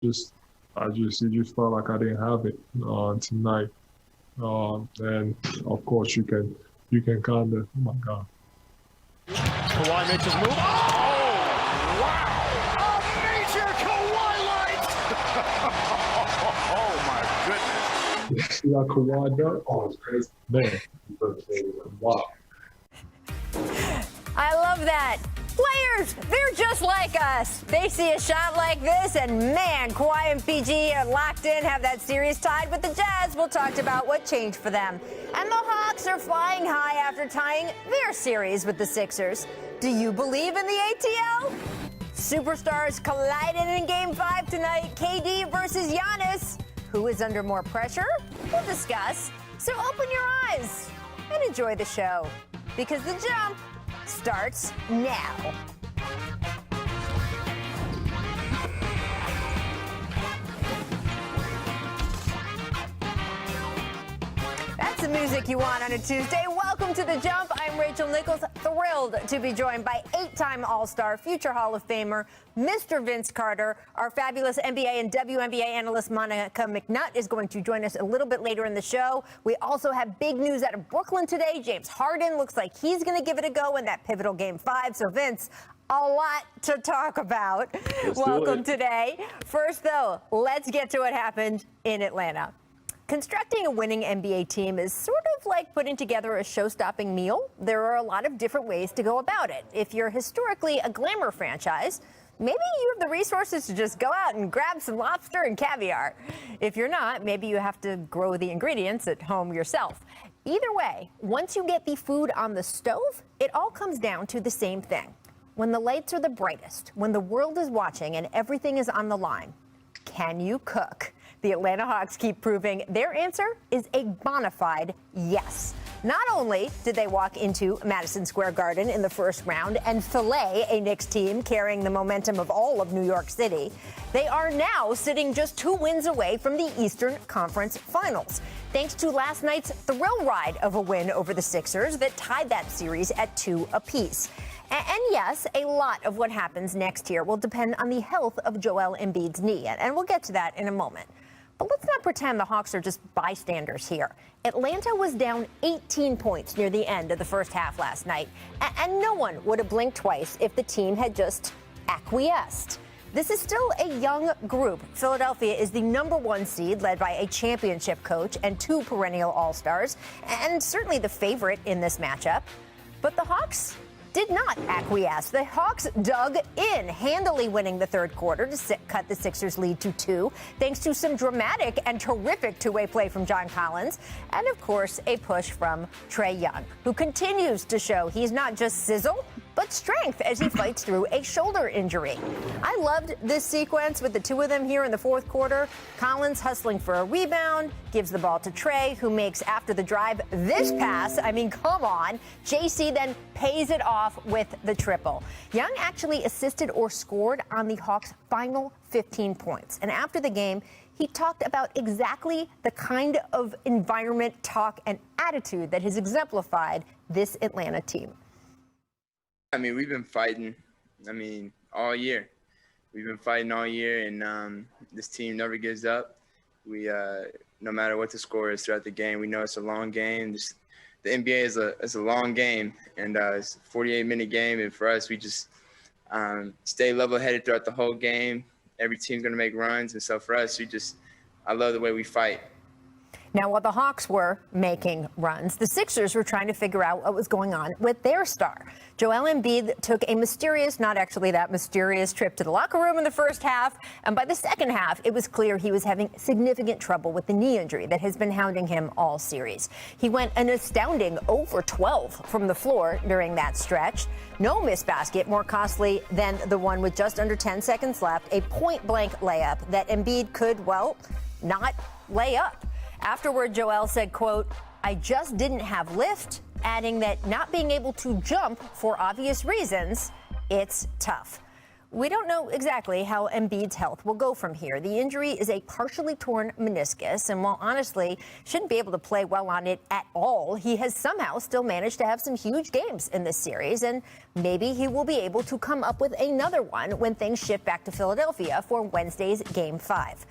just it just felt like I didn't have it tonight. And of course you can kind of, oh my God. Kawhi makes his move. Oh, wow! A major Kawhi light! Oh my goodness! See how Kawhi done? Oh, it's crazy, man. Wow. I love that. Players, they're just like us. They see a shot like this, and man, Kawhi and PG are locked in, have that series tied with the Jazz. We'll talk about what changed for them. And the Hawks are flying high after tying their series with the Sixers. Do you believe in the ATL? Superstars collided in Game 5 tonight. KD versus Giannis. Who is under more pressure? We'll discuss. So open your eyes and enjoy the show, because The Jump starts now. That's the music you want on a Tuesday. Welcome to The Jump. I'm Rachel Nichols, thrilled to be joined by 8-time All-Star, future Hall of Famer, Mr. Vince Carter. Our fabulous NBA and WNBA analyst Monica McNutt is going to join us a little bit later in the show. We also have big news out of Brooklyn today. James Harden looks like he's going to give it a go in that pivotal Game 5. So, Vince, a lot to talk about. Welcome today. First, though, let's get to what happened in Atlanta. Constructing a winning NBA team is sort of like putting together a show-stopping meal. There are a lot of different ways to go about it. If you're historically a glamour franchise, maybe you have the resources to just go out and grab some lobster and caviar. If you're not, maybe you have to grow the ingredients at home yourself. Either way, once you get the food on the stove, it all comes down to the same thing. When the lights are the brightest, when the world is watching and everything is on the line, can you cook? The Atlanta Hawks keep proving their answer is a bona fide yes. Not only did they walk into Madison Square Garden in the first round and fillet a Knicks team carrying the momentum of all of New York City, they are now sitting just 2 wins away from the Eastern Conference Finals, thanks to last night's thrill ride of a win over the Sixers that tied that series at 2 apiece. And yes, a lot of what happens next here will depend on the health of Joel Embiid's knee, and we'll get to that in a moment. But let's not pretend the Hawks are just bystanders here. Atlanta was down 18 points near the end of the first half last night, and no one would have blinked twice if the team had just acquiesced. This is still a young group. Philadelphia is the #1 seed, led by a championship coach and 2 perennial All-Stars, and certainly the favorite in this matchup. But the Hawks did not acquiesce. The Hawks dug in, handily winning the third quarter to cut the Sixers' lead to 2, thanks to some dramatic and terrific two-way play from John Collins, and of course, a push from Trae Young, who continues to show he's not just sizzle, but strength as he fights through a shoulder injury. I loved this sequence with the two of them here in the fourth quarter. Collins hustling for a rebound, gives the ball to Trae, who makes, after the drive, this pass. I mean, come on. JC then pays it off with the triple. Young actually assisted or scored on the Hawks' final 15 points. And after the game, he talked about exactly the kind of environment, talk, and attitude that has exemplified this Atlanta team. I mean, we've been fighting, all year. We've been fighting all year, and this team never gives up. We, no matter what the score is throughout the game, we know it's a long game. The NBA is a long game, and it's a 48-minute game, and for us, we just stay level-headed throughout the whole game. Every team's going to make runs, and so for us, I love the way we fight. Now, while the Hawks were making runs, the Sixers were trying to figure out what was going on with their star. Joel Embiid took a mysterious, not actually that mysterious, trip to the locker room in the first half, and by the second half, it was clear he was having significant trouble with the knee injury that has been hounding him all series. He went an astounding over 12 from the floor during that stretch. No missed basket more costly than the one with just under 10 seconds left, a point-blank layup that Embiid could, well, not lay up. Afterward, Joel said, quote, "I just didn't have lift," adding that not being able to jump for obvious reasons, it's tough. We don't know exactly how Embiid's health will go from here. The injury is a partially torn meniscus, and while honestly shouldn't be able to play well on it at all, he has somehow still managed to have some huge games in this series, and maybe he will be able to come up with another one when things shift back to Philadelphia for Wednesday's Game 5.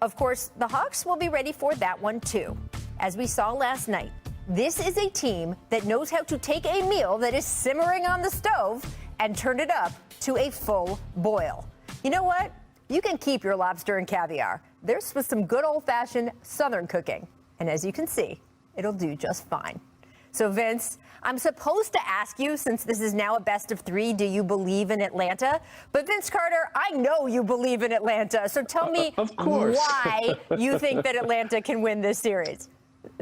Of course, the Hawks will be ready for that one too. As we saw last night, this is a team that knows how to take a meal that is simmering on the stove and turn it up to a full boil. You know what? You can keep your lobster and caviar. There's with some good old-fashioned Southern cooking. And as you can see, it'll do just fine. So, Vince, I'm supposed to ask you, since this is now a best of three, do you believe in Atlanta? But, Vince Carter, I know you believe in Atlanta. So tell me of course. why you think that Atlanta can win this series.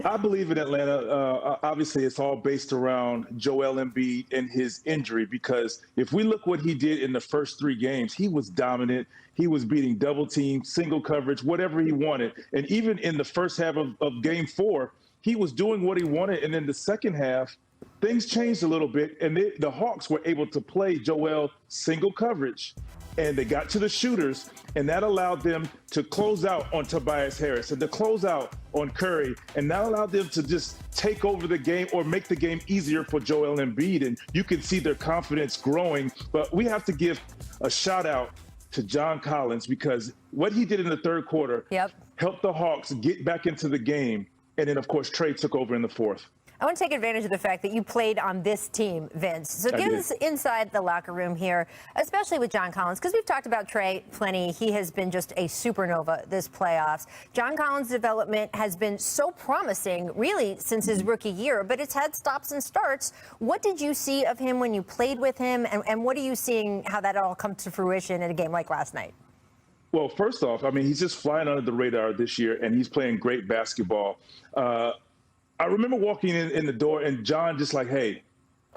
I believe in Atlanta. Obviously, it's all based around Joel Embiid and his injury, because if we look what he did in the first 3 games, he was dominant. He was beating double team, single coverage, whatever he wanted. And even in the first half of Game 4, he was doing what he wanted. And in the second half, things changed a little bit, and the Hawks were able to play Joel single coverage. And they got to the shooters, and that allowed them to close out on Tobias Harris and to close out on Curry, and that allowed them to just take over the game or make the game easier for Joel Embiid. And you can see their confidence growing. But we have to give a shout out to John Collins, because what he did in the third quarter helped the Hawks get back into the game. And then, of course, Trey took over in the fourth. I want to take advantage of the fact that you played on this team, Vince. So give us inside the locker room here, especially with John Collins, because we've talked about Trey plenty. He has been just a supernova this playoffs. John Collins' development has been so promising, really, since his rookie year, but it's had stops and starts. What did you see of him when you played with him, and what are you seeing how that all comes to fruition in a game like last night? Well, first off, I mean, he's just flying under the radar this year, and he's playing great basketball. I remember walking in the door and John just like, hey,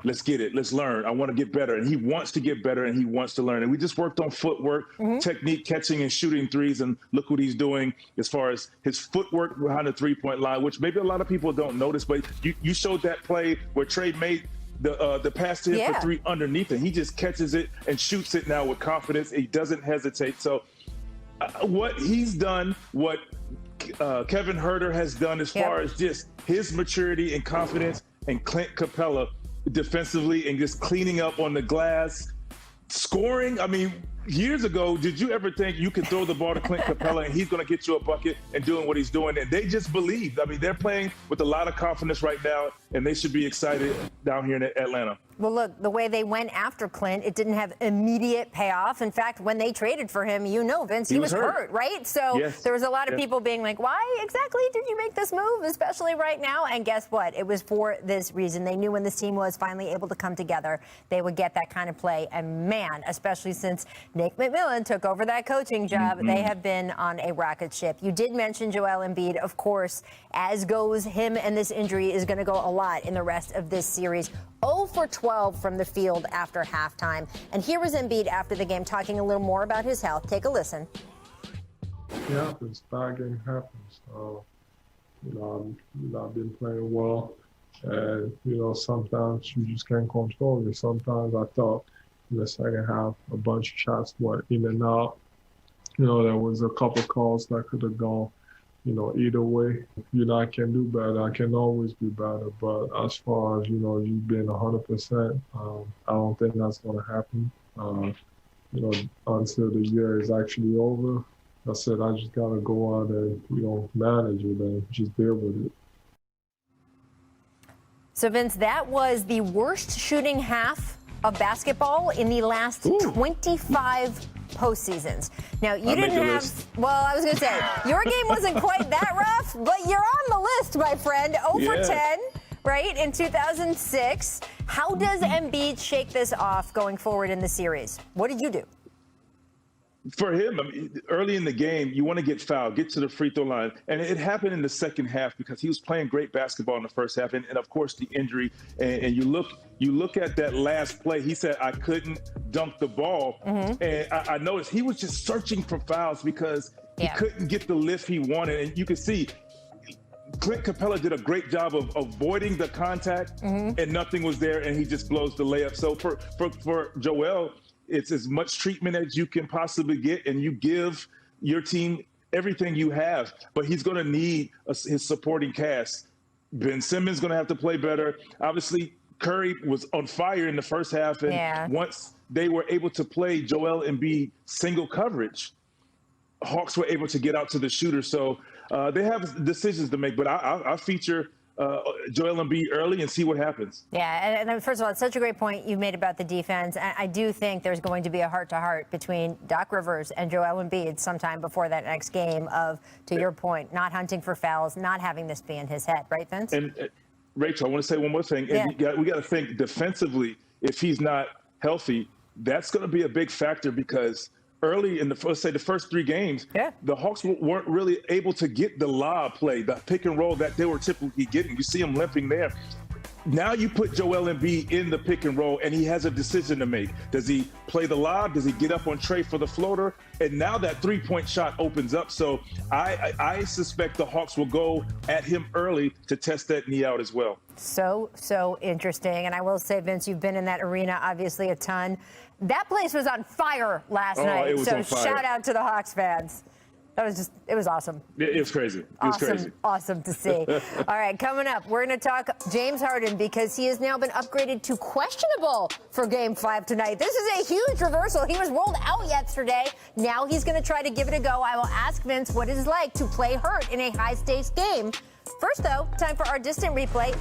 let's get it. Let's learn. I want to get better. And he wants to get better, and he wants to learn. And we just worked on footwork, technique, catching and shooting threes. And look what he's doing as far as his footwork behind the three-point line, which maybe a lot of people don't notice. But you showed that play where Trey made the pass to him for 3 underneath, and he just catches it and shoots it now with confidence. He doesn't hesitate. So what he's done, what Kevin Huerter has done as far as just his maturity and confidence, and Clint Capella defensively and just cleaning up on the glass, scoring. I mean, years ago, did you ever think you could throw the ball to Clint Capella and he's going to get you a bucket and doing what he's doing? And they just believed. I mean, they're playing with a lot of confidence right now, and they should be excited down here in Atlanta. Well, look, the way they went after Clint, it didn't have immediate payoff. In fact, when they traded for him, you know, Vince, he was hurt, right? So there was a lot of people being like, why exactly did you make this move, especially right now? And guess what? It was for this reason. They knew when this team was finally able to come together, they would get that kind of play. And man, especially since Nick McMillan took over that coaching job, they have been on a rocket ship. You did mention Joel Embiid, of course, as goes him, and this injury is going to go a lot in the rest of this series. 0 for 12 from the field after halftime. And here was Embiid after the game talking a little more about his health. Take a listen. It happens. Bad game happens. I've been playing well. And, sometimes you just can't control it. Sometimes I thought in the second half, a bunch of shots went in and out. There was a couple calls that could have gone either way. I can do better. I can always be better. But as far as, you being 100%, I don't think that's going to happen, until the year is actually over. I said I just got to go out and, manage it and just deal with it. So, Vince, that was the worst shooting half of basketball in the last 25 postseasons. Now, you didn't have, well, I was going to say, your game wasn't quite that rough, but you're on the list, my friend. 0 for 10, right, in 2006. How does Embiid shake this off going forward in the series? What did you do? For him, I mean, early in the game, you want to get fouled, get to the free throw line. And it happened in the second half because he was playing great basketball in the first half. And of course, the injury. And you look at that last play. He said, I couldn't dunk the ball. And I noticed he was just searching for fouls because he couldn't get the lift he wanted. And you can see Clint Capella did a great job of avoiding the contact, and nothing was there. And he just blows the layup. So for Joel, It's as much treatment as you can possibly get, and you give your team everything you have. But he's going to need his supporting cast. Ben Simmons going to have to play better. Obviously, Curry was on fire in the first half, and once they were able to play Joel Embiid single coverage, Hawks were able to get out to the shooter. So they have decisions to make, but I'll feature Joel Embiid early and see what happens. Yeah, and first of all, it's such a great point you made about the defense. I do think there's going to be a heart-to-heart between Doc Rivers and Joel Embiid sometime before that next game of, to your point, not hunting for fouls, not having this be in his head. Right, Vince? And Rachel, I want to say one more thing. Yeah. And we got to think defensively, if he's not healthy, that's going to be a big factor because early in the first 3 games, the Hawks weren't really able to get the lob play, the pick and roll that they were typically getting. You see them limping there. Now you put Joel Embiid in the pick and roll, and he has a decision to make. Does he play the lob? Does he get up on Trey for the floater? And now that 3-point shot opens up. So I suspect the Hawks will go at him early to test that knee out as well. So interesting. And I will say, Vince, you've been in that arena obviously a ton. That place was on fire last night. It was so on fire. Shout out to the Hawks fans. It was awesome. It was crazy. It was crazy. Awesome to see. All right, coming up, we're going to talk James Harden because he has now been upgraded to questionable for Game 5 tonight. This is a huge reversal. He was rolled out yesterday. Now he's going to try to give it a go. I will ask Vince what it is like to play hurt in a high-stakes game. First, though, time for our distant replay.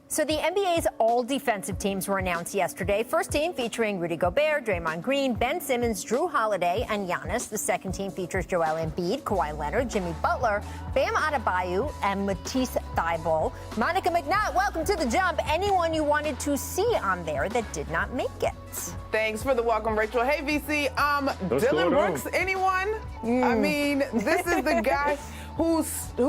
So the NBA's all-defensive teams were announced yesterday. First team featuring Rudy Gobert, Draymond Green, Ben Simmons, Jrue Holiday, and Giannis. The second team features Joel Embiid, Kawhi Leonard, Jimmy Butler, Bam Adebayo, and Matisse Thybulle. Monica McNutt, welcome to The Jump. Anyone you wanted to see on there that did not make it? Thanks for the welcome, Rachel. Hey, VC. Dylan Brooks, anyone? I mean, this is the guy who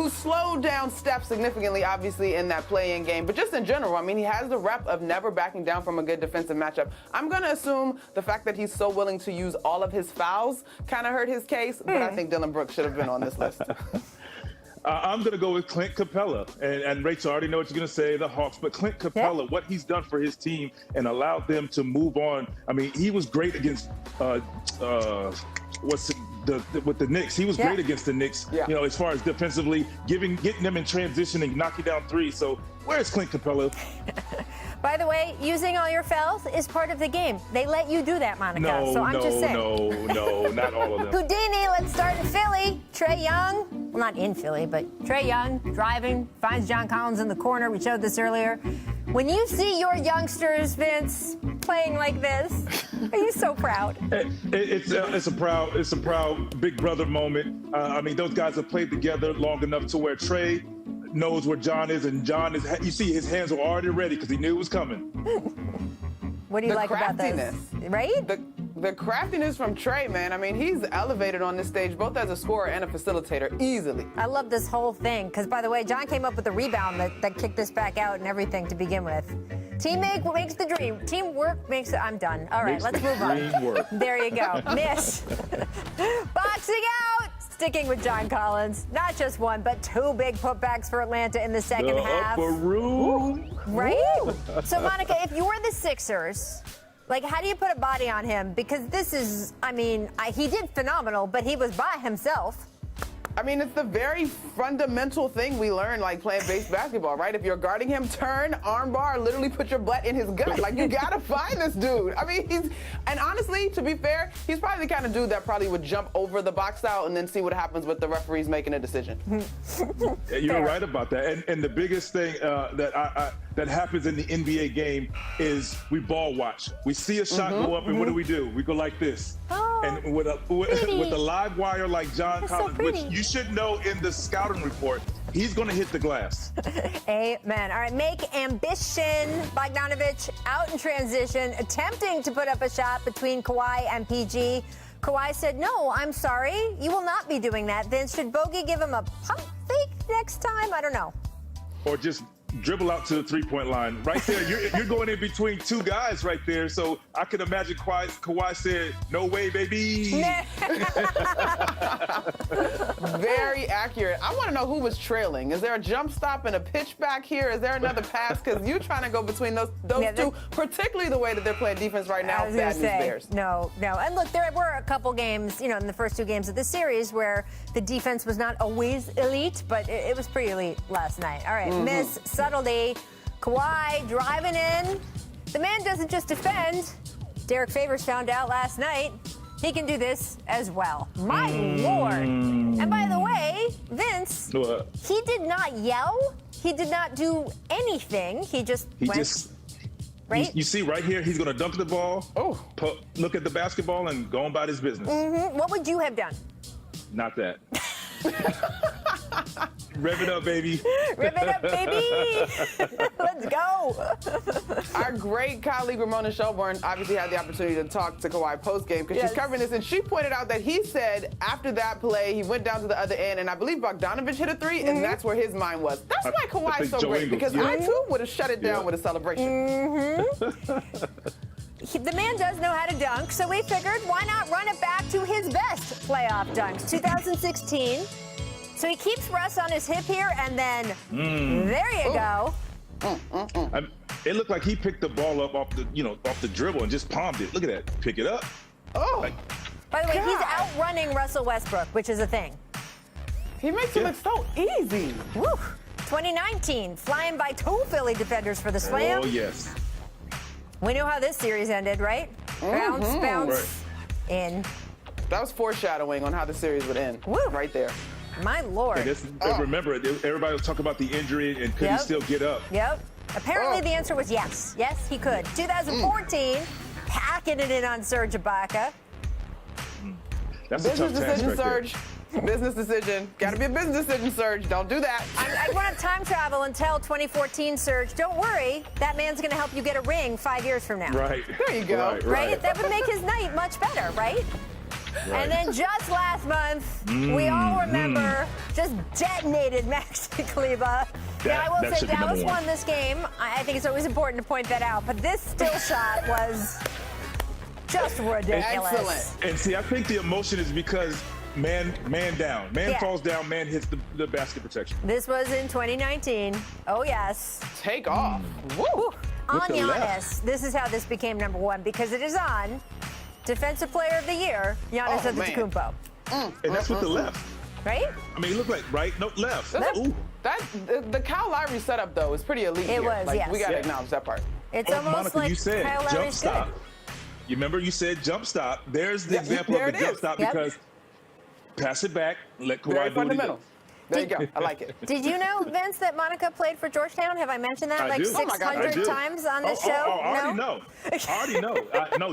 slowed down Steph significantly, obviously, in that play-in game. But just in general, I mean, he has the rep of never backing down from a good defensive matchup. I'm going to assume the fact that he's so willing to use all of his fouls kind of hurt his case, but I think Dylan Brooks should have been on this list. I'm going to go with Clint Capella. And Rachel, I already know what you're going to say, the Hawks. But Clint Capella, what he's done for his team and allowed them to move on. I mean, he was great against with the Knicks. He was great against the Knicks, you know, as far as defensively, getting them in transition and knocking down threes. So where's Clint Capella? By the way, using all your fouls is part of the game. They let you do that, Monica. So I'm just saying. No, not all of them. Houdini, let's start in Philly. Trae Young, well, not in Philly, but Trae Young driving, finds John Collins in the corner. We showed this earlier. When you see your youngsters, Vince, playing like this, are you so proud? It's a proud big brother moment. I mean, those guys have played together long enough to where Trae knows where John is, and John is. You see, his hands were already ready because he knew it was coming. What do you like about this? Right? The craftiness from Trae, man. I mean, he's elevated on this stage, both as a scorer and a facilitator, easily. I love this whole thing because, by the way, John came up with the rebound that kicked this back out and everything to begin with. Teamwork makes the dream. Teamwork makes it. I'm done. All right, let's move on. There you go. Miss. Boxing out. Sticking with John Collins. Not just one, but 2 big putbacks for Atlanta in the second half. Upper room. Right? So, Monica, if you were the Sixers, like, how do you put a body on him? Because this is, I mean, he did phenomenal, but he was by himself. I mean, it's the very fundamental thing we learned, like, playing base basketball, right? If you're guarding him, turn, armbar, literally put your butt in his gut. Like, you gotta find this dude. I mean, and honestly, to be fair, he's probably the kind of dude that probably would jump over the box out and then see what happens with the referees making a decision. You're right about that. And the biggest thing that happens in the NBA game is we ball watch. We see a shot go up, and what do? We go like this. And with a live wire like John Collins, which you should know in the scouting report, he's going to hit the glass. Amen. All right, make ambition. Bogdanovic out in transition, attempting to put up a shot between Kawhi and PG. Kawhi said, no, I'm sorry. You will not be doing that. Then should Bogey give him a pump fake next time? I don't know. Or just dribble out to the three-point line. Right there, you're going in between 2 guys right there. So I could imagine Kawhi said, no way, baby. Very accurate. I want to know who was trailing. Is there a jump stop and a pitch back here? Is there another pass? Because you're trying to go between those two, particularly the way that they're playing defense right now. Bad news Bears. No. And look, there were a couple games, in the first 2 games of the series where the defense was not always elite, but it was pretty elite last night. All right, Miss Subtlety. Kawhi driving in. The man doesn't just defend. Derek Favors found out last night he can do this as well. My Lord. And by the way, Vince, he did not yell. He did not do anything. He just went. Right? You see right here, he's going to dunk the ball, look at the basketball, and go on about his business. What would you have done? Not that. Rev it up, baby. Rev it up, baby. Let's go. Our great colleague Ramona Shelburne obviously had the opportunity to talk to Kawhi post-game because she's covering this, and she pointed out that he said after that play, he went down to the other end, and I believe Bogdanovich hit a 3, and that's where his mind was. That's why Kawhi's so great, because I, too, would have shut it down with a celebration. The man does know how to dunk, so we figured why not run it back to his best playoff dunks, 2016. So he keeps Russ on his hip here, and then there you go. It looked like he picked the ball up off the dribble and just palmed it. Look at that. Pick it up. By the way, he's outrunning Russell Westbrook, which is a thing. He makes it look so easy. Woo. 2019, flying by 2 Philly defenders for the slam. Oh, yes. We know how this series ended, right? Bounce, in. That was foreshadowing on how the series would end. Woo. Right there. My Lord. Remember, everybody was talking about the injury and could he still get up? Yep. Apparently the answer was yes. Yes, he could. 2014, packing it in on Serge Ibaka. That's a tough task right Serge. Business decision. Got to be a business decision, Serge. Don't do that. I want to time travel and tell 2014 Serge, don't worry, that man's going to help you get a ring 5 years from now. Right. There you go. Right? That would make his night much better, right? And then just last month, we all remember, just detonated Maxi Kleber. Now, I will say Dallas won this game. I think it's always important to point that out. But this still shot was just ridiculous. Excellent. And see, I think the emotion is because man down. Man falls down, man hits the basket protection. This was in 2019. Oh, yes. Take off. Woo. On Giannis, this is how this became number 1, because it is on Defensive Player of the Year, Giannis Antetokounmpo. And that's with the left. Right? I mean, it looked like right, no, left. The Kyle Lowry setup, though, is pretty elite. It was, yes. We got to acknowledge that part. It's almost Monica, like you said Kyle jump Lowry's stop. good. You remember you said jump stop. There's the example of the jump stop because pass it back, let Kawhi do it again. There you go. I like it. Did you know, Vince, that Monica played for Georgetown? Have I mentioned that I do. 600 times on this show? I already know.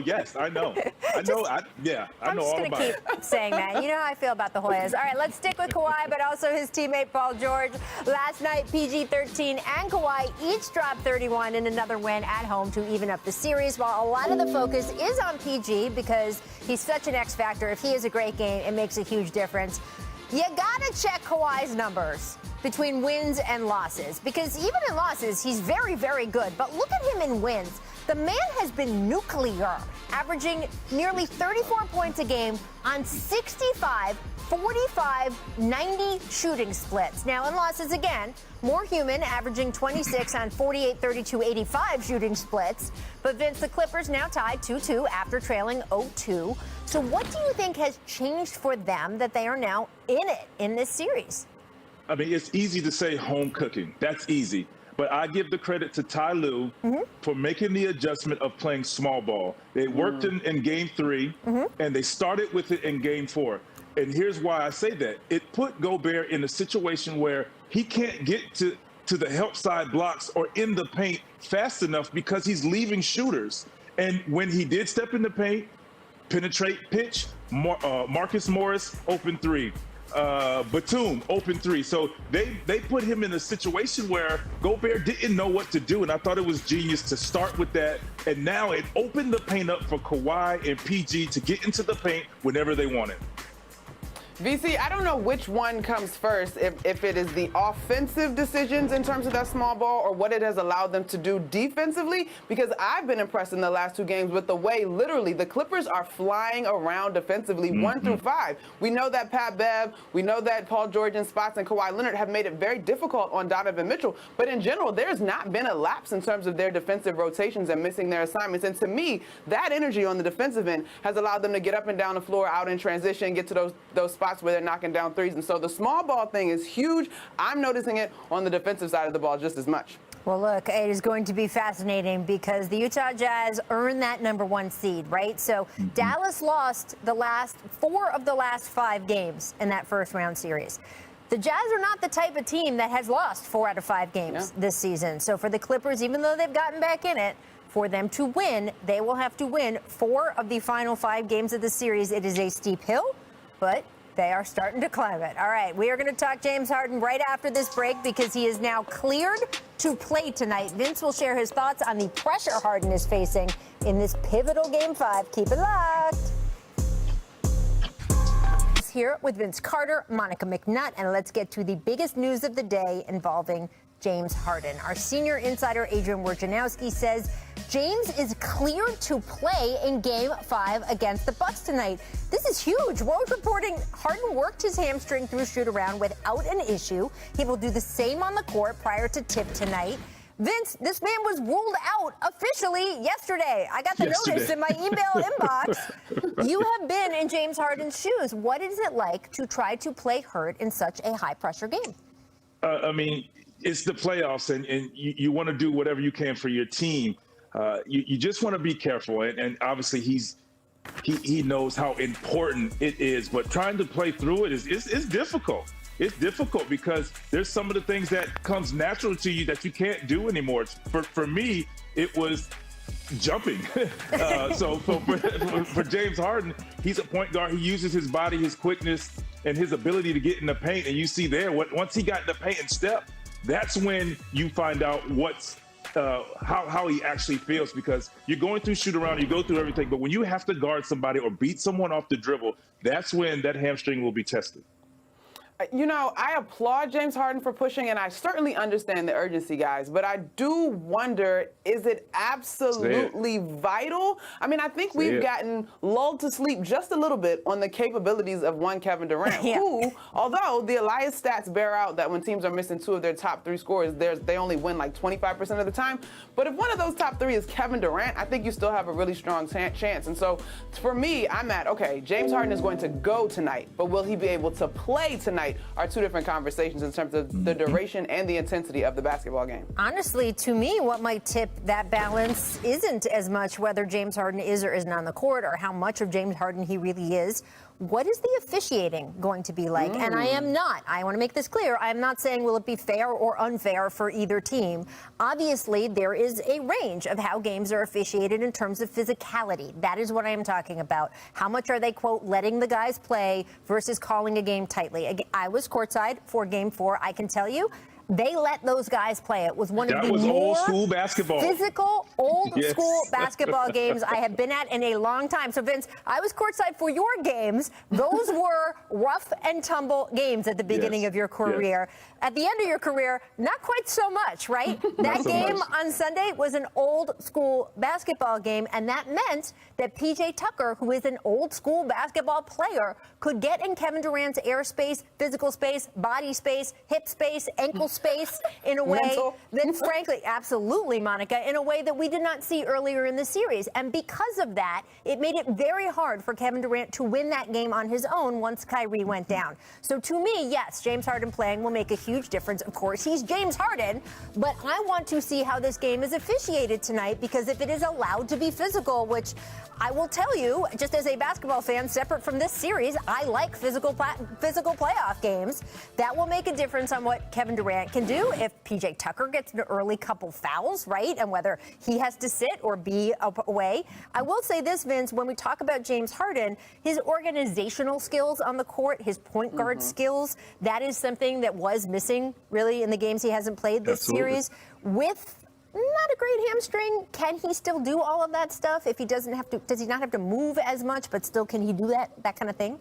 Yes, I know. I know all about it. I'm just going to keep saying that. You know how I feel about the Hoyas. All right, let's stick with Kawhi, but also his teammate Paul George. Last night, PG-13 and Kawhi each dropped 31 in another win at home to even up the series, while a lot of the focus is on PG because he's such an X factor. If he has a great game, it makes a huge difference. You gotta check Kawhi's numbers between wins and losses, because even in losses, he's very, very good. But look at him in wins. The man has been nuclear, averaging nearly 34 points a game on 65, 45, 90 shooting splits. Now, in losses, again, more human, averaging 26 on 48, 32, 85 shooting splits. But Vince, the Clippers now tied 2-2 after trailing 0-2. So what do you think has changed for them that they are now in it in this series? I mean, it's easy to say home cooking. That's easy. But I give the credit to Ty Lue for making the adjustment of playing small ball. They worked in game 3, and they started with it in game 4. And here's why I say that. It put Gobert in a situation where he can't get to the help side blocks or in the paint fast enough because he's leaving shooters. And when he did step in the paint, penetrate, pitch, Marcus Morris, open 3. Batum, open 3. So they put him in a situation where Gobert didn't know what to do, and I thought it was genius to start with that. And now it opened the paint up for Kawhi and PG to get into the paint whenever they wanted. VC, I don't know which one comes first, if it is the offensive decisions in terms of that small ball or what it has allowed them to do defensively, because I've been impressed in the last two games with the way literally the Clippers are flying around defensively 1 through 5. We know that Pat Bev, we know that Paul George and Spots and Kawhi Leonard have made it very difficult on Donovan Mitchell, but in general, there's not been a lapse in terms of their defensive rotations and missing their assignments. And to me, that energy on the defensive end has allowed them to get up and down the floor, out in transition, get to those spots where they're knocking down threes. And so the small ball thing is huge. I'm noticing it on the defensive side of the ball just as much. Well, look, it is going to be fascinating because the Utah Jazz earned that #1 seed, right? So Dallas lost the last 4 of the last 5 games in that first round series. The Jazz are not the type of team that has lost 4 out of 5 games this season. So for the Clippers, even though they've gotten back in it, for them to win, they will have to win 4 of the final 5 games of the series. It is a steep hill, but they are starting to climb it. All right, we are going to talk James Harden right after this break because he is now cleared to play tonight. Vince will share his thoughts on the pressure Harden is facing in this pivotal Game 5. Keep it locked. Here with Vince Carter, Monica McNutt, and let's get to the biggest news of the day involving James Harden. Our senior insider, Adrian Wojnarowski, says James is cleared to play in Game 5 against the Bucks tonight. This is huge. Woj reporting Harden worked his hamstring through shoot-around without an issue. He will do the same on the court prior to tip tonight. Vince, this man was ruled out officially yesterday. I got the notice in my email inbox. You have been in James Harden's shoes. What is it like to try to play hurt in such a high-pressure game? I mean, it's the playoffs, and you want to do whatever you can for your team. You just want to be careful, and obviously he knows how important it is. But trying to play through it is difficult. It's difficult because there's some of the things that comes natural to you that you can't do anymore. For me, it was jumping. So for James Harden, he's a point guard. He uses his body, his quickness, and his ability to get in the paint. And you see there, once he got in the paint and stepped, that's when you find out what's how he actually feels, because you're going through shoot around, you go through everything, but when you have to guard somebody or beat someone off the dribble, that's when that hamstring will be tested. You know, I applaud James Harden for pushing, and I certainly understand the urgency, guys. But I do wonder, is it absolutely vital? I mean, I think we've gotten lulled to sleep just a little bit on the capabilities of one Kevin Durant, who, although the Elias stats bear out that when teams are missing 2 of their top 3 scorers, they only win like 25% of the time. But if one of those top 3 is Kevin Durant, I think you still have a really strong chance. And so for me, I'm at, okay, James Harden is going to go tonight, but will he be able to play tonight? Are 2 different conversations in terms of the duration and the intensity of the basketball game. Honestly, to me, what might tip that balance isn't as much whether James Harden is or isn't on the court or how much of James Harden he really is. What is the officiating going to be like? And I want to make this clear, I am not saying will it be fair or unfair for either team. Obviously, there is a range of how games are officiated in terms of physicality. That is what I am talking about. How much are they, quote, letting the guys play versus calling a game tightly? I was courtside for Game 4. I can tell you, they let those guys play. It was one of the more physical, old-school basketball games I have been at in a long time. So, Vince, I was courtside for your games. Those were rough and tumble games at the beginning of your career. At the end of your career, not quite so much, right? That game on Sunday was an old-school basketball game, and that meant that P.J. Tucker, who is an old-school basketball player, could get in Kevin Durant's airspace, physical space, body space, hip space, ankle space in a way that, frankly, absolutely, Monica, in a way that we did not see earlier in the series. And because of that, it made it very hard for Kevin Durant to win that game on his own once Kyrie went down. So to me, yes, James Harden playing will make a huge difference. Of course, he's James Harden, but I want to see how this game is officiated tonight, because if it is allowed to be physical, which I will tell you, just as a basketball fan, separate from this series, I like physical playoff games. That will make a difference on what Kevin Durant can do if PJ Tucker gets an early couple fouls, right? And whether he has to sit or be away. I will say this, Vince, when we talk about James Harden, his organizational skills on the court, his point guard skills, that is something that was missing really in the games he hasn't played this series. With not a great hamstring, can he still do all of that stuff if he doesn't have to? Does he not have to move as much, but still can he do that kind of thing?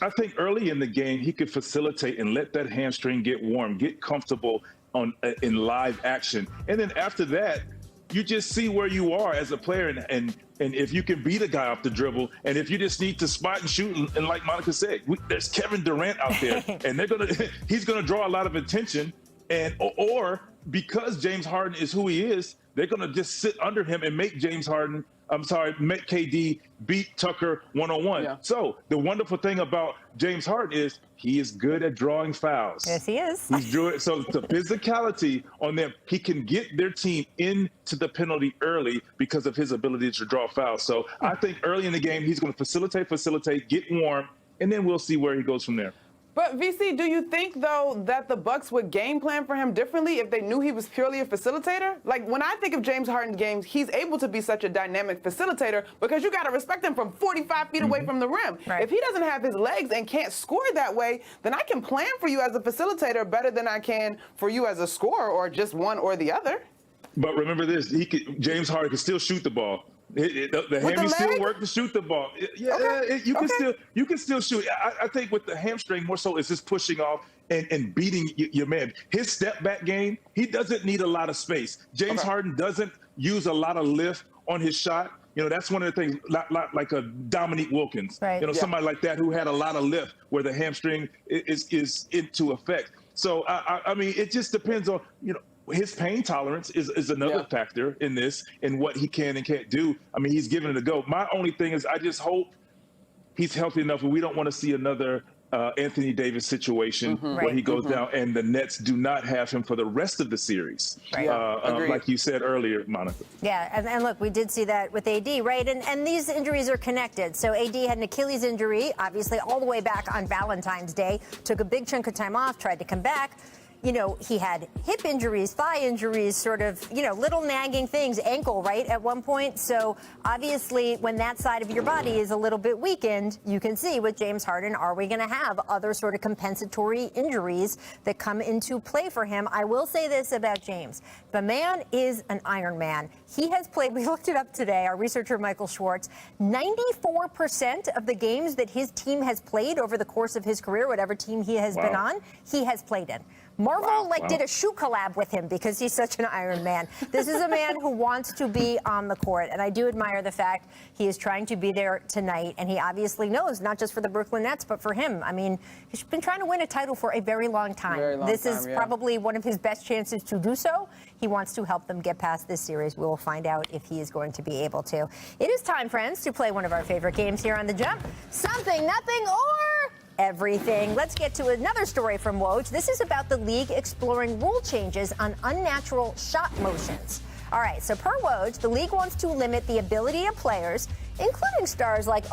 I think early in the game, he could facilitate and let that hamstring get warm, get comfortable in live action. And then after that, you just see where you are as a player and if you can beat a guy off the dribble, and if you just need to spot and shoot, and like Monica said, there's Kevin Durant out there, and he's gonna draw a lot of attention, or because James Harden is who he is, they're gonna just sit under him and make make KD beat Tucker one-on-one. Yeah. So the wonderful thing about James Harden is he is good at drawing fouls. Yes, he is. So the physicality on them, he can get their team into the penalty early because of his ability to draw fouls. So I think early in the game, he's going to facilitate, get warm, and then we'll see where he goes from there. But VC, do you think though that the Bucks would game plan for him differently if they knew he was purely a facilitator? Like when I think of James Harden's games, he's able to be such a dynamic facilitator because you got to respect him from 45 feet away from the rim. Right. If he doesn't have his legs and can't score that way, then I can plan for you as a facilitator better than I can for you as a scorer, or just one or the other. But remember this, James Harden can still shoot the ball. The hammy still work to shoot the ball. You can still shoot. I think with the hamstring more so is just pushing off and beating your man. His step back game, he doesn't need a lot of space. James Harden doesn't use a lot of lift on his shot. That's one of the things, like a Dominique Wilkins. Right. Somebody like that who had a lot of lift where the hamstring is into effect. So I mean, it just depends on his pain tolerance is another factor in this, and what he can and can't do. I mean, he's given it a go. My only thing is I just hope he's healthy enough, and we don't want to see another Anthony Davis situation where he goes down and the Nets do not have him for the rest of the series. Right. Like you said earlier, Monica. Yeah, and look, we did see that with AD, right? And these injuries are connected. So AD had an Achilles injury, obviously all the way back on Valentine's Day, took a big chunk of time off, tried to come back. He had hip injuries, thigh injuries, sort of, little nagging things, ankle, right, at one point. So obviously, when that side of your body is a little bit weakened, you can see with James Harden, are we going to have other sort of compensatory injuries that come into play for him? I will say this about James. The man is an Iron Man. He has played, we looked it up today, our researcher Michael Schwartz, 94% of the games that his team has played over the course of his career, whatever team he has been on, he has played in. Marvel did a shoe collab with him because he's such an Iron Man. This is a man who wants to be on the court, and I do admire the fact he is trying to be there tonight, and he obviously knows, not just for the Brooklyn Nets, but for him. I mean, he's been trying to win a title for a very long time. This is probably one of his best chances to do so. He wants to help them get past this series. We will find out if he is going to be able to. It is time, friends, to play one of our favorite games here on The Jump. Something, nothing, or everything. Let's get to another story from Woj. This is about the league exploring rule changes on unnatural shot motions. All right, so per Woj, the league wants to limit the ability of players, including stars like,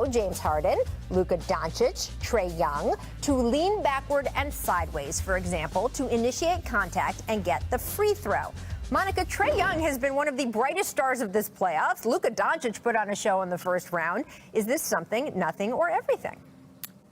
James Harden, Luka Doncic, Trae Young, to lean backward and sideways, for example, to initiate contact and get the free throw. Monica, Trae Young has been one of the brightest stars of this playoffs. Luka Doncic put on a show in the first round. Is this something, nothing, or everything?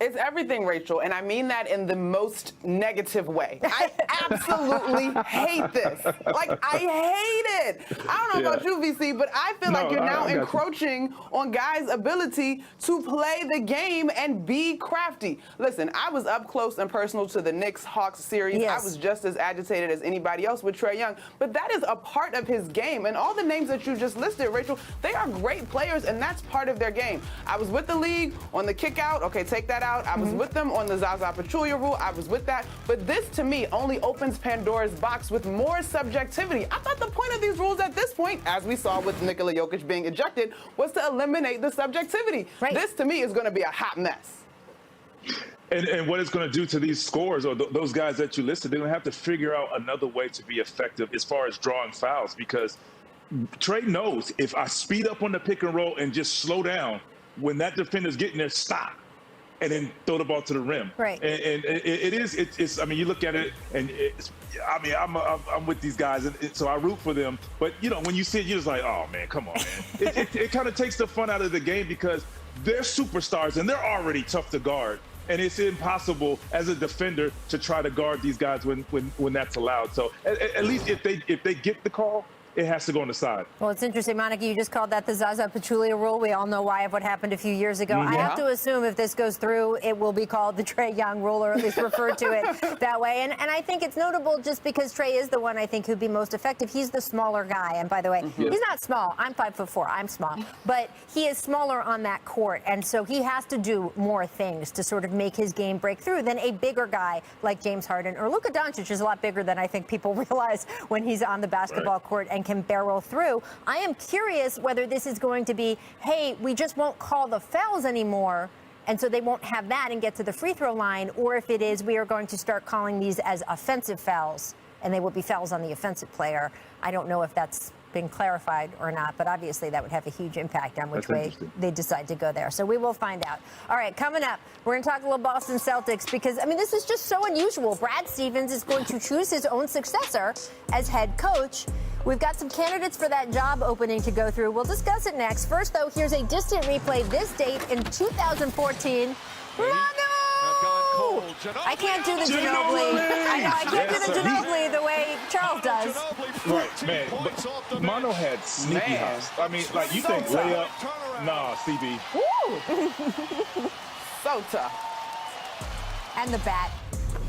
It's everything, Rachel, and I mean that in the most negative way. I absolutely hate this. I hate it. I don't know about you, VC, but I feel like you're now encroaching on guys' ability to play the game and be crafty. Listen, I was up close and personal to the Knicks-Hawks series. Yes. I was just as agitated as anybody else with Trae Young, but that is a part of his game, and all the names that you just listed, Rachel, they are great players, and that's part of their game. I was with the league on the kick out. Okay, take that out. I was with them on the Zaza Pachulia rule. I was with that. But this, to me, only opens Pandora's box with more subjectivity. I thought the point of these rules at this point, as we saw with Nikola Jokic being ejected, was to eliminate the subjectivity. Right. This, to me, is going to be a hot mess. And what it's going to do to these scores or those guys that you listed, they're going to have to figure out another way to be effective as far as drawing fouls, because Trae knows if I speed up on the pick and roll and just slow down, when that defender's getting there, stop. And then throw the ball to the rim. Right. And it's I mean, you look at it, and I'm with these guys, and so I root for them. But, when you see it, you're just like, oh, man, come on, man. It kind of takes the fun out of the game because they're superstars, and they're already tough to guard. And it's impossible as a defender to try to guard these guys when that's allowed. So at least if they get the call, it has to go on the side. Well, it's interesting, Monica, you just called that the Zaza Pachulia rule. We all know why of what happened a few years ago. I have to assume if this goes through, it will be called the Trae Young rule, or at least referred to it that way. And I think it's notable just because Trae is the one I think who'd be most effective. He's the smaller guy. And by the way, he's not small. I'm 5'4". I'm small. But he is smaller on that court. And so he has to do more things to sort of make his game break through than a bigger guy like James Harden or Luka Doncic is a lot bigger than I think people realize when he's on the basketball court and can barrel through. I am curious whether this is going to be, hey, we just won't call the fouls anymore, and so they won't have that and get to the free throw line, or if it is we are going to start calling these as offensive fouls, and they will be fouls on the offensive player. I don't know if that's been clarified or not, but obviously that would have a huge impact on which way they decide to go there. So we will find out. All right, coming up, we're going to talk a little Boston Celtics because, I mean, this is just so unusual. Brad Stevens is going to choose his own successor as head coach. We've got some candidates for that job opening to go through. We'll discuss it next. First, though, here's a distant replay. This date in 2014. I can't do the Ginobili. I know, I can't do the Ginobili the way Charles does. Right, man. But Mono had sneaky house. I mean, like, you think layup? Nah, CB. Woo! So tough. And the bat.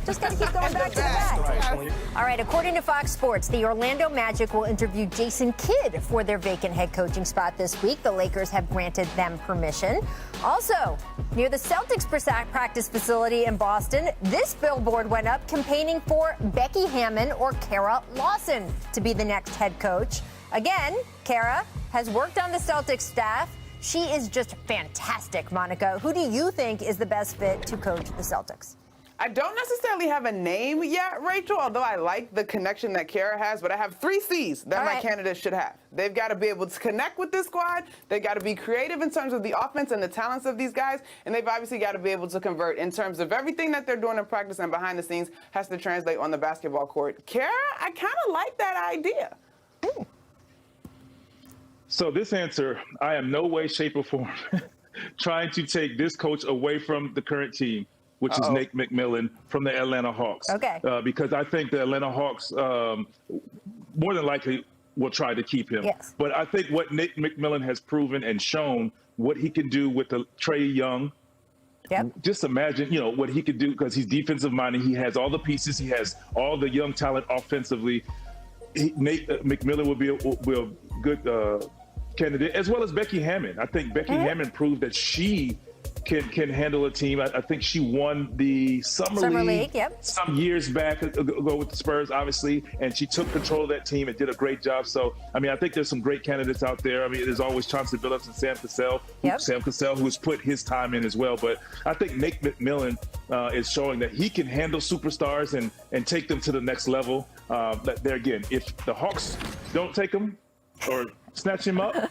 Just got to keep going back to the bat. All right, according to Fox Sports, the Orlando Magic will interview Jason Kidd for their vacant head coaching spot this week. The Lakers have granted them permission. Also, near the Celtics practice facility in Boston, this billboard went up campaigning for Becky Hammon or Kara Lawson to be the next head coach. Again, Kara has worked on the Celtics staff. She is just fantastic, Monica. Who do you think is the best fit to coach the Celtics? I don't necessarily have a name yet, Rachel, although I like the connection that Kara has, but I have 3 C's that my candidates should have. They've got to be able to connect with this squad. They've got to be creative in terms of the offense and the talents of these guys, and they've obviously got to be able to convert in terms of everything that they're doing in practice and behind the scenes has to translate on the basketball court. Kara, I kind of like that idea. So this answer, I am no way, shape, or form trying to take this coach away from the current team, which is Nate McMillan from the Atlanta Hawks. Okay. Because I think the Atlanta Hawks more than likely will try to keep him. Yes. But I think what Nate McMillan has proven and shown what he can do with the Trae Young. Yep. Just imagine, what he could do because he's defensive minded. He has all the pieces. He has all the young talent offensively. Nate McMillan will be a good candidate, as well as Becky Hammon. I think Becky Hammon proved that she can handle a team. I think she won the Summer League some years back ago with the Spurs, obviously, and she took control of that team and did a great job. So, I mean, I think there's some great candidates out there. I mean, there's always Chauncey Billups and Sam Cassell, who's put his time in as well. But I think Nate McMillan is showing that he can handle superstars and take them to the next level. There again, if the Hawks don't take him or snatch him up,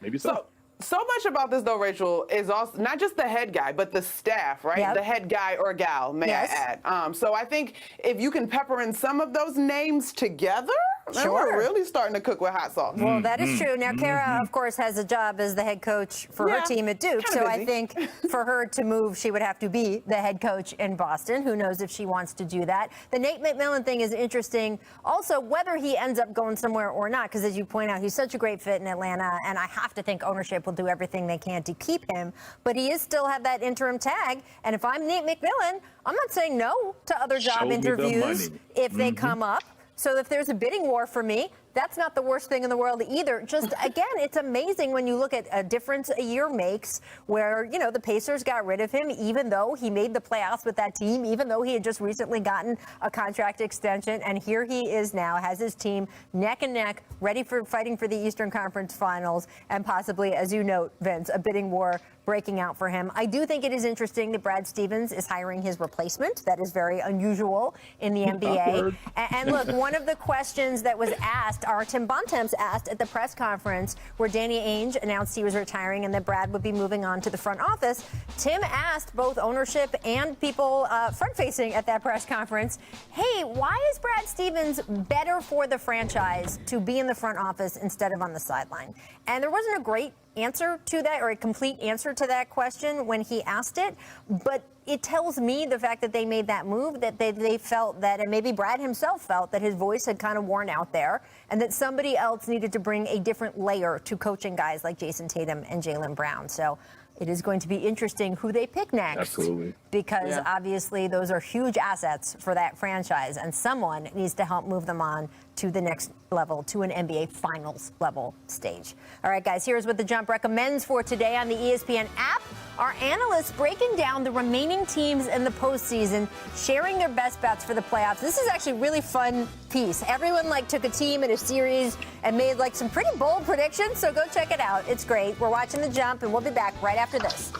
maybe so. So much about this, though, Rachel, is also not just the head guy, but the staff, right? Yep. The head guy or gal, may I add. So I think if you can pepper in some of those names together, then we're really starting to cook with hot sauce. Well, that is true. Now, Kara, of course, has a job as the head coach for her team at Duke. So I think for her to move, she would have to be the head coach in Boston. Who knows if she wants to do that. The Nate McMillan thing is interesting. Also, whether he ends up going somewhere or not, because as you point out, he's such a great fit in Atlanta, and I have to think ownership will do everything they can to keep him. But he is still have that interim tag. And if I'm Nate McMillan, I'm not saying no to other job interviews if they come up. So if there's a bidding war for me, that's not the worst thing in the world either. Just, again, it's amazing when you look at a difference a year makes where, the Pacers got rid of him, even though he made the playoffs with that team, even though he had just recently gotten a contract extension. And here he is now, has his team neck and neck, ready for fighting for the Eastern Conference Finals, and possibly, as you note, Vince, a bidding war breaking out for him. I do think it is interesting that Brad Stevens is hiring his replacement. That is very unusual in the NBA. And look, one of the questions that was asked, or Tim Bontemps asked at the press conference where Danny Ainge announced he was retiring and that Brad would be moving on to the front office, Tim asked both ownership and people front-facing at that press conference, hey, why is Brad Stevens better for the franchise to be in the front office instead of on the sideline? And there wasn't a great answer to that, or a complete answer to that question when he asked it, but it tells me the fact that they made that move, that they felt that, and maybe Brad himself felt that his voice had kind of worn out there, and that somebody else needed to bring a different layer to coaching guys like Jason Tatum and Jaylen Brown. So it is going to be interesting who they pick next. Absolutely. Because obviously those are huge assets for that franchise, and someone needs to help move them on to the next level, to an NBA Finals level stage. All right, guys, here's what The Jump recommends for today on the ESPN app. Our analysts breaking down the remaining teams in the postseason, sharing their best bets for the playoffs. This is actually a really fun piece. Everyone took a team in a series and made some pretty bold predictions, so go check it out. It's great. We're watching The Jump, and we'll be back right after this.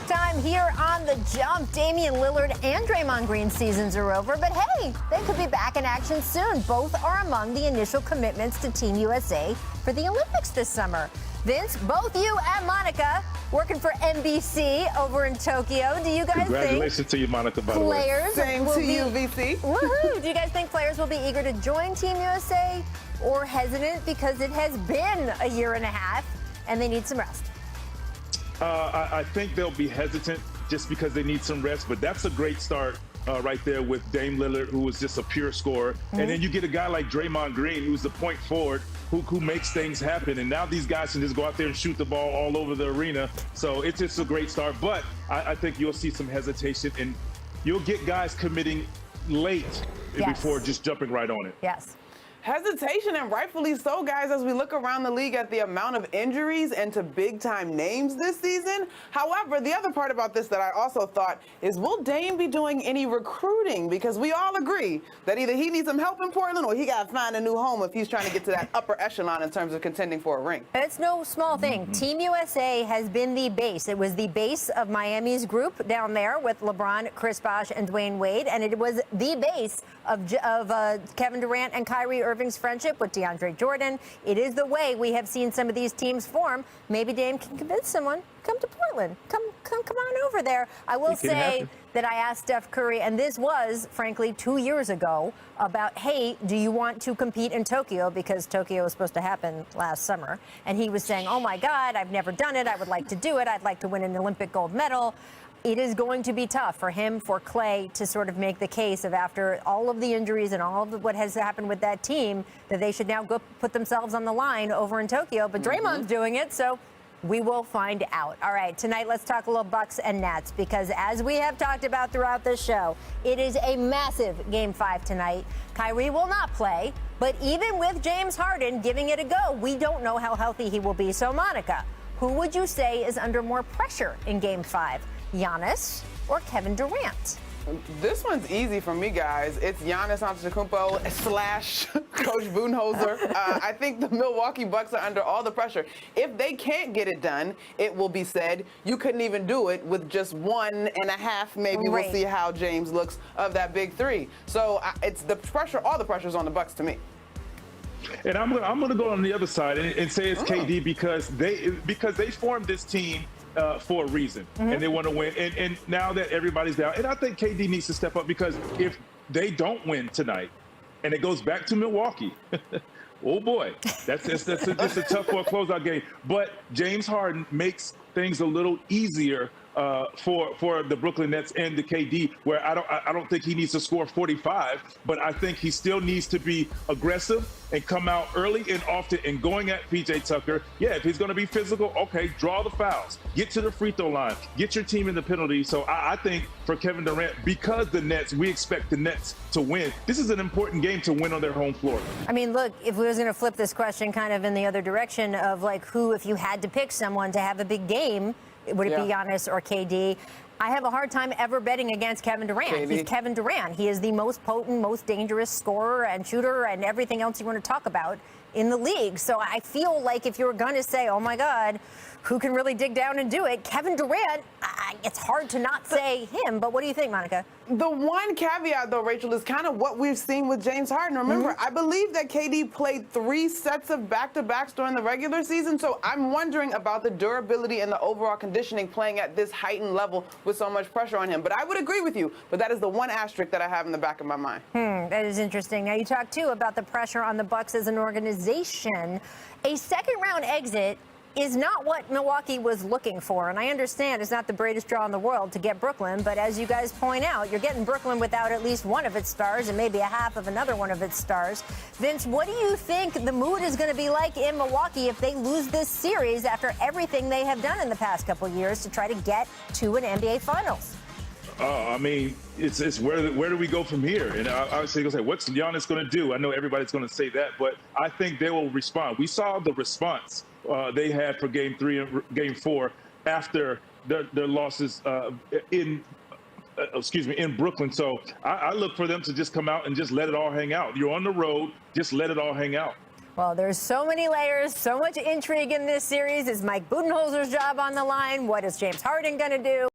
Time here on The Jump. Damian Lillard and Draymond Green's seasons are over, but hey, they could be back in action soon. Both are among the initial commitments to Team USA for the Olympics this summer. Vince, both you and Monica working for NBC over in Tokyo. Do you guys Congratulations to you, Monica, by the way. Players Same will to be, you, VC. Woohoo! Do you guys think players will be eager to join Team USA, or hesitant because it has been a year and a half and they need some rest? I think they'll be hesitant just because they need some rest, but that's a great start right there with Dame Lillard, who is just a pure scorer. Mm-hmm. And then you get a guy like Draymond Green, who's the point forward, who makes things happen. And now these guys can just go out there and shoot the ball all over the arena. So it's just a great start. But I think you'll see some hesitation, and you'll get guys committing late before just jumping right on it. Yes. Hesitation, and rightfully so, guys, as we look around the league at the amount of injuries and to big-time names this season. However, the other part about this that I also thought is, will Dame be doing any recruiting? Because we all agree that either he needs some help in Portland or he got to find a new home if he's trying to get to that upper echelon in terms of contending for a ring. It's no small thing. Mm-hmm. Team USA has been the base. It was the base of Miami's group down there with LeBron, Chris Bosh, and Dwayne Wade, and it was the base of Kevin Durant and Kyrie Irving's friendship with DeAndre Jordan. It is the way we have seen some of these teams form. Maybe Dame can convince someone, come to Portland. Come on over there. I will say that I asked Steph Curry, and this was, frankly, 2 years ago, about, hey, do you want to compete in Tokyo? Because Tokyo was supposed to happen last summer. And he was saying, oh, my God, I've never done it. I would like to do it. I'd like to win an Olympic gold medal. It is going to be tough for him, for Clay, to sort of make the case of, after all of the injuries and all of what has happened with that team, that they should now go put themselves on the line over in Tokyo. But Draymond's doing it, so we will find out. All right, tonight let's talk a little Bucks and Nets, because as we have talked about throughout this show, it is a massive Game 5 tonight. Kyrie will not play, but even with James Harden giving it a go, we don't know how healthy he will be. So, Monica, who would you say is under more pressure in Game 5? Giannis or Kevin Durant? This one's easy for me, guys. It's Giannis Antetokounmpo / Coach Budenholzer. I think the Milwaukee Bucks are under all the pressure. If they can't get it done, it will be said, you couldn't even do it with just 1.5. Maybe we'll see how James looks of that big three. So it's the pressure. All the pressure's on the Bucks to me. And I'm gonna go on the other side and say it's KD because they formed this team for a reason, and they want to win. And now that everybody's down, and I think KD needs to step up, because if they don't win tonight and it goes back to Milwaukee, oh boy, that's a tough for a closeout game. But James Harden makes things a little easier for the Brooklyn Nets and the KD, where I don't think he needs to score 45, but I think he still needs to be aggressive and come out early and often and going at PJ Tucker. Yeah, if he's going to be physical, okay, draw the fouls, get to the free throw line, get your team in the penalty. So I think for Kevin Durant, because the Nets, we expect the Nets to win. This is an important game to win on their home floor. I mean, look, if we was going to flip this question kind of in the other direction of who, if you had to pick someone to have a big game, would it be Giannis or KD? I have a hard time ever betting against Kevin Durant. KD. He's Kevin Durant. He is the most potent, most dangerous scorer and shooter and everything else you want to talk about in the league. So I feel like if you were going to say, oh, my God, who can really dig down and do it, Kevin Durant, it's hard to not say him. But what do you think, Monica? The one caveat, though, Rachel, is kind of what we've seen with James Harden. Remember, I believe that KD played 3 sets of back-to-backs during the regular season, so I'm wondering about the durability and the overall conditioning playing at this heightened level with so much pressure on him. But I would agree with you, but that is the one asterisk that I have in the back of my mind. That is interesting. Now, you talk, too, about the pressure on the Bucks as an organization. A second-round exit is not what Milwaukee was looking for. And I understand it's not the greatest draw in the world to get Brooklyn, but as you guys point out, you're getting Brooklyn without at least one of its stars and maybe a half of another one of its stars. Vince, what do you think the mood is going to be like in Milwaukee if they lose this series after everything they have done in the past couple years to try to get to an NBA Finals? I mean, it's where do we go from here? And I was going to say, what's Giannis going to do? I know everybody's going to say that, but I think they will respond. We saw the response they had for Game 3 and Game 4 after their losses in Brooklyn. So I look for them to just come out and just let it all hang out. You're on the road, just let it all hang out. Well, there's so many layers, so much intrigue in this series. Is Mike Budenholzer's job on the line? What is James Harden going to do?